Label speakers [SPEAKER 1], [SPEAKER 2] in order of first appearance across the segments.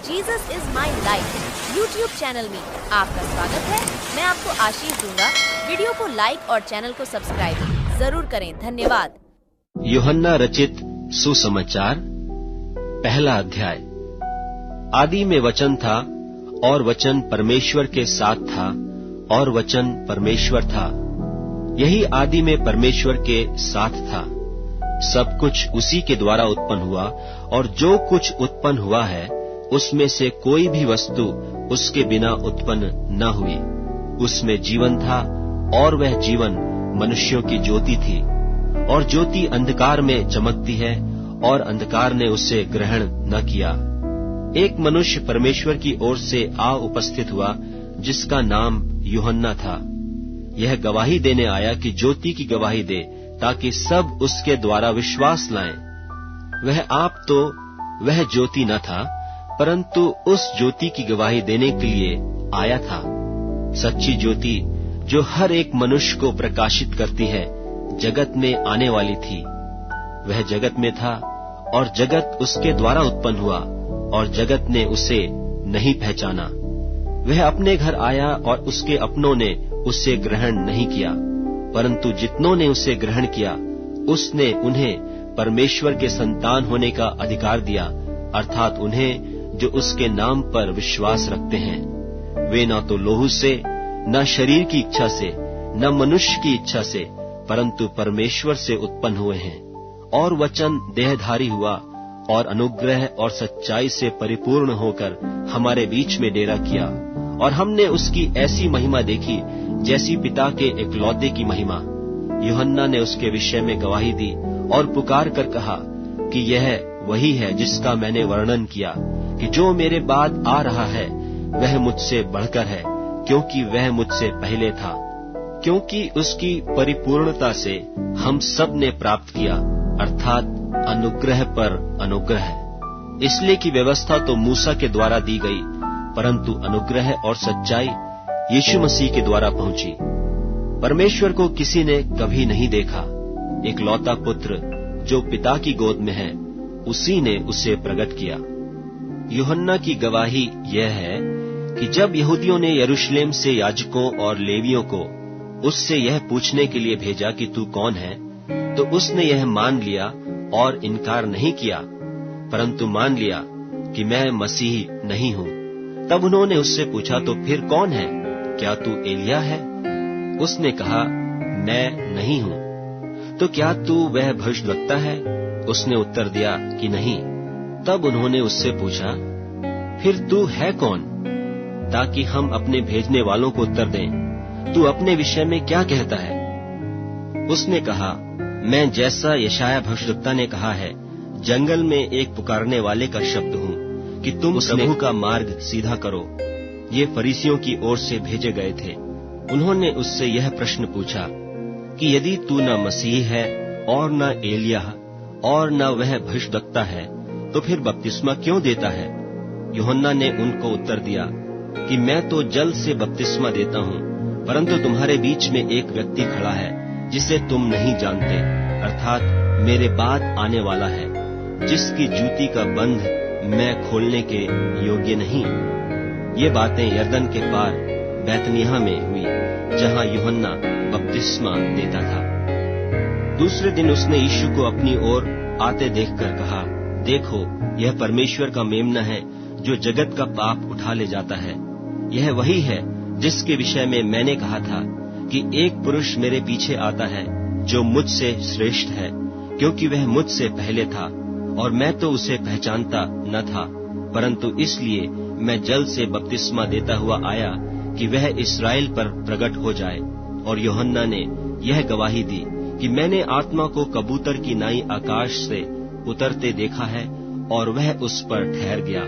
[SPEAKER 1] Jesus is my life YouTube channel में आपका स्वागत है। मैं आपको आशीष दूंगा। वीडियो को लाइक और चैनल को सब्सक्राइब जरूर करें। धन्यवाद।
[SPEAKER 2] यूहन्ना रचित सुसमाचार, पहला अध्याय। आदि में वचन था और वचन परमेश्वर के साथ था और वचन परमेश्वर था। यही आदि में परमेश्वर के साथ था। सब कुछ उसी के द्वारा उत्पन्न हुआ और जो कुछ उत्पन्न हुआ है उसमें से कोई भी वस्तु उसके बिना उत्पन्न न हुई। उसमें जीवन था और वह जीवन मनुष्यों की ज्योति थी। और ज्योति अंधकार में चमकती है और अंधकार ने उसे ग्रहण न किया। एक मनुष्य परमेश्वर की ओर से आ उपस्थित हुआ जिसका नाम यूहन्ना था। यह गवाही देने आया कि ज्योति की गवाही दे ताकि सब उसके द्वारा विश्वास लाएं। वह आप तो वह ज्योति न था, परंतु उस ज्योति की गवाही देने के लिए आया था। सच्ची ज्योति जो हर एक मनुष्य को प्रकाशित करती है जगत में आने वाली थी। वह जगत में था और जगत उसके द्वारा उत्पन्न हुआ और जगत ने उसे नहीं पहचाना। वह अपने घर आया और उसके अपनों ने उसे ग्रहण नहीं किया, परंतु जितनों ने उसे ग्रहण किया उसने उन्हें परमेश्वर के संतान होने का अधिकार दिया, अर्थात उन्हें जो उसके नाम पर विश्वास रखते हैं। वे न तो लोहू से, न शरीर की इच्छा से, न मनुष्य की इच्छा से, परंतु परमेश्वर से उत्पन्न हुए हैं। और वचन देहधारी हुआ और अनुग्रह और सच्चाई से परिपूर्ण होकर हमारे बीच में डेरा किया। और हमने उसकी ऐसी महिमा देखी जैसी पिता के एकलौते की महिमा। यूहन्ना ने उसके विषय में गवाही दी और पुकार कर कहा कि यह वही है जिसका मैंने वर्णन किया कि जो मेरे बाद आ रहा है वह मुझसे बढ़कर है, क्योंकि वह मुझसे पहले था। क्योंकि उसकी परिपूर्णता से हम सब ने प्राप्त किया, अर्थात अनुग्रह पर अनुग्रह। इसलिए कि व्यवस्था तो मूसा के द्वारा दी गई, परंतु अनुग्रह और सच्चाई यीशु मसीह के द्वारा पहुंची। परमेश्वर को किसी ने कभी नहीं देखा। एकलौता पुत्र जो पिता की गोद में है, उसी ने उसे प्रकट किया। यूहन्ना की गवाही यह है कि जब यहूदियों ने यरूशलेम से याजकों और लेवियों को उससे यह पूछने के लिए भेजा कि तू कौन है, तो उसने यह मान लिया और इनकार नहीं किया, परंतु मान लिया कि मैं मसीह नहीं हूँ। तब उन्होंने उससे पूछा, तो फिर कौन है? क्या तू एलिया है? उसने कहा, मैं नहीं हूँ। तो क्या तू वह भविष्यद्वक्ता है? उसने उत्तर दिया कि नहीं। तब उन्होंने उससे पूछा, फिर तू है कौन? ताकि हम अपने भेजने वालों को उत्तर दें। तू अपने विषय में क्या कहता है? उसने कहा, मैं जैसा यशाया भविष्यद्वक्ता ने कहा है, जंगल में एक पुकारने वाले का शब्द हूँ कि तुम प्रभु का मार्ग सीधा करो। ये फरीसियों की ओर से भेजे गए थे। उन्होंने उससे यह प्रश्न पूछा कि यदि तू न मसीह है और न एलिया और न वह भविष्यद्वक्ता है, तो फिर बपतिस्मा क्यों देता है? यूहन्ना ने उनको उत्तर दिया कि मैं तो जल से बपतिस्मा देता हूँ, परंतु तुम्हारे बीच में एक व्यक्ति खड़ा है जिसे तुम नहीं जानते, अर्थात मेरे बाद आने वाला है, जिसकी जूती का बंध मैं खोलने के योग्य नहीं। ये बातें यरदन के पार बैतनिय्याह में हुई, जहाँ यूहन्ना बपतिस्मा देता था। दूसरे दिन उसने यीशु को अपनी ओर आते देखकर कहा, देखो, यह परमेश्वर का मेमना है जो जगत का पाप उठा ले जाता है। यह वही है जिसके विषय में मैंने कहा था कि एक पुरुष मेरे पीछे आता है जो मुझसे श्रेष्ठ है, क्योंकि वह मुझसे पहले था और मैं तो उसे पहचानता न था, परंतु इसलिए मैं जल से बपतिस्मा देता हुआ आया कि वह इस्राएल पर प्रकट हो जाए। और यूहन्ना ने यह गवाही दी कि मैंने आत्मा को कबूतर की नाई आकाश से उतरते देखा है और वह उस पर ठहर गया,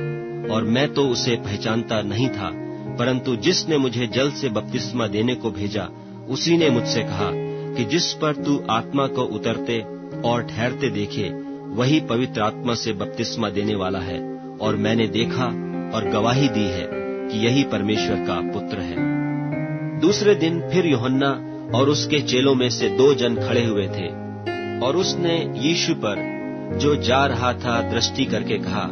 [SPEAKER 2] और मैं तो उसे पहचानता नहीं था, परंतु जिसने मुझे जल से बपतिस्मा देने को भेजा उसी ने मुझसे कहा कि जिस पर तू आत्मा को उतरते और ठहरते देखे, वही पवित्र आत्मा से बपतिस्मा देने वाला है। और मैंने देखा और गवाही दी है कि यही परमेश्वर का पुत्र है। दूसरे दिन फिर यूहन्ना और उसके चेलों में से 2 जन खड़े हुए थे, और उसने यीशु पर जो जा रहा था दृष्टि करके कहा,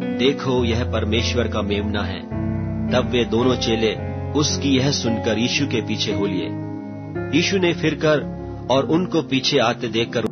[SPEAKER 2] देखो यह परमेश्वर का मेमना है। तब वे दोनों चेले उसकी यह सुनकर यीशु के पीछे हो लिए। यीशु ने फिरकर और उनको पीछे आते देखकर